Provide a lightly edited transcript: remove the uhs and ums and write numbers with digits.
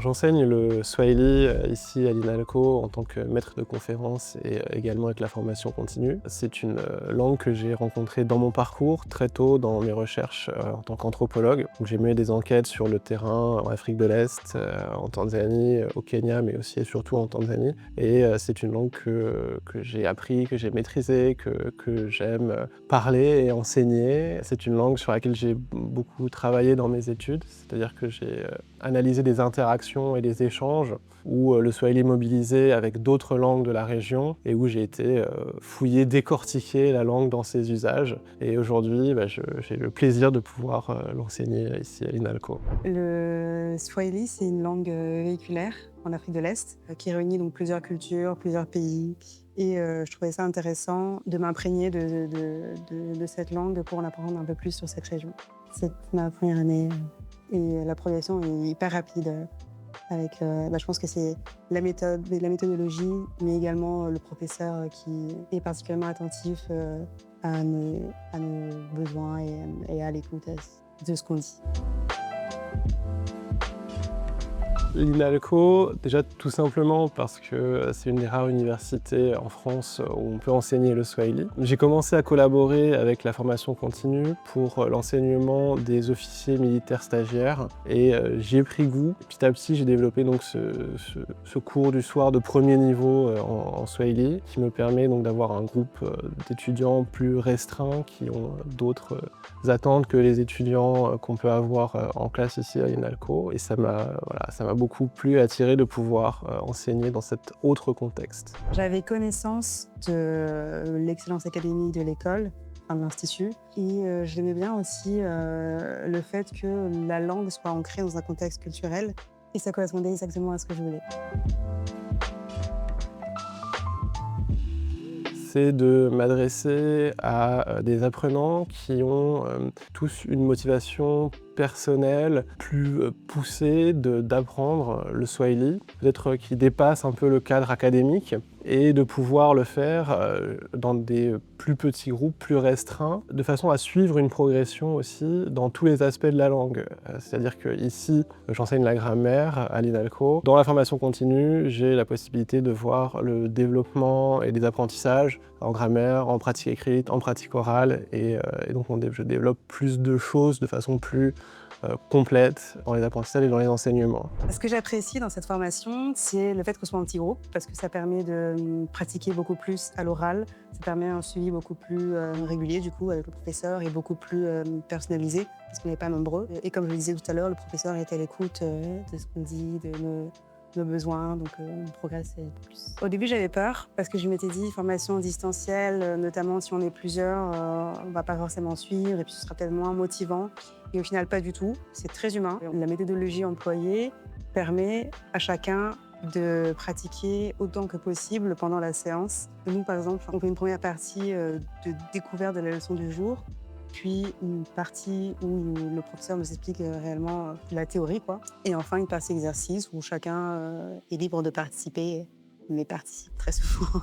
J'enseigne le swahili ici à l'INALCO en tant que maître de conférence et également avec la formation continue. C'est une langue que j'ai rencontrée dans mon parcours très tôt dans mes recherches en tant qu'anthropologue. J'ai mené des enquêtes sur le terrain en Afrique de l'Est, en Tanzanie, au Kenya, mais aussi et surtout en Tanzanie. Et c'est une langue que j'ai appris, que j'ai maîtrisée, que j'aime parler et enseigner. C'est une langue sur laquelle j'ai beaucoup travaillé dans mes études, c'est-à-dire que j'ai analysé des interactions et des échanges où le swahili est mobilisé avec d'autres langues de la région et où j'ai été fouiller, décortiquer la langue dans ses usages. Et aujourd'hui, j'ai le plaisir de pouvoir l'enseigner ici à l'INALCO. Le swahili, c'est une langue véhiculaire en Afrique de l'Est qui réunit donc plusieurs cultures, plusieurs pays. Et je trouvais ça intéressant de m'imprégner de cette langue pour en apprendre un peu plus sur cette région. C'est ma première année et la progression est hyper rapide. Je pense que c'est la méthode, la méthodologie, mais également le professeur qui est particulièrement attentif à nos besoins et à l'écoute de ce qu'on dit. L'INALCO, déjà tout simplement parce que c'est une des rares universités en France où on peut enseigner le swahili. J'ai commencé à collaborer avec la formation continue pour l'enseignement des officiers militaires stagiaires et j'y ai pris goût. Petit à petit, j'ai développé donc ce cours du soir de premier niveau en swahili qui me permet donc d'avoir un groupe d'étudiants plus restreint qui ont d'autres attentes que les étudiants qu'on peut avoir en classe ici à l'INALCO. Et ça m'a beaucoup plu et attiré de pouvoir enseigner dans cet autre contexte. J'avais connaissance de l'excellence académique de l'école, de l'institut, et j'aimais bien aussi le fait que la langue soit ancrée dans un contexte culturel, et ça correspondait exactement à ce que je voulais. C'est de m'adresser à des apprenants qui ont tous une motivation personnelle plus poussée d'apprendre le swahili, peut-être qui dépasse un peu le cadre académique, et de pouvoir le faire dans des plus petits groupes, plus restreints, de façon à suivre une progression aussi dans tous les aspects de la langue. C'est-à-dire qu'ici, j'enseigne la grammaire à l'INALCO. Dans la formation continue, j'ai la possibilité de voir le développement et les apprentissages en grammaire, en pratique écrite, en pratique orale, et donc je développe plus de choses de façon plus complète dans les apprentissages et dans les enseignements. Ce que j'apprécie dans cette formation, c'est le fait qu'on soit en petit groupe, parce que ça permet de pratiquer beaucoup plus à l'oral, ça permet un suivi beaucoup plus régulier du coup avec le professeur et beaucoup plus personnalisé, parce qu'on n'est pas nombreux. Et comme je le disais tout à l'heure, le professeur est à l'écoute de ce qu'on dit, de nos besoins, donc on progresse plus. Au début, j'avais peur parce que je m'étais dit formation distancielle, notamment si on est plusieurs, on va pas forcément suivre et puis ce sera peut-être moins motivant. Et au final, pas du tout. C'est très humain. La méthodologie employée permet à chacun de pratiquer autant que possible pendant la séance. Nous, par exemple, on fait une première partie de découverte de la leçon du jour, puis une partie où le professeur nous explique réellement la théorie, quoi. Et enfin, une partie exercice où chacun est libre de participer, mais participe très souvent.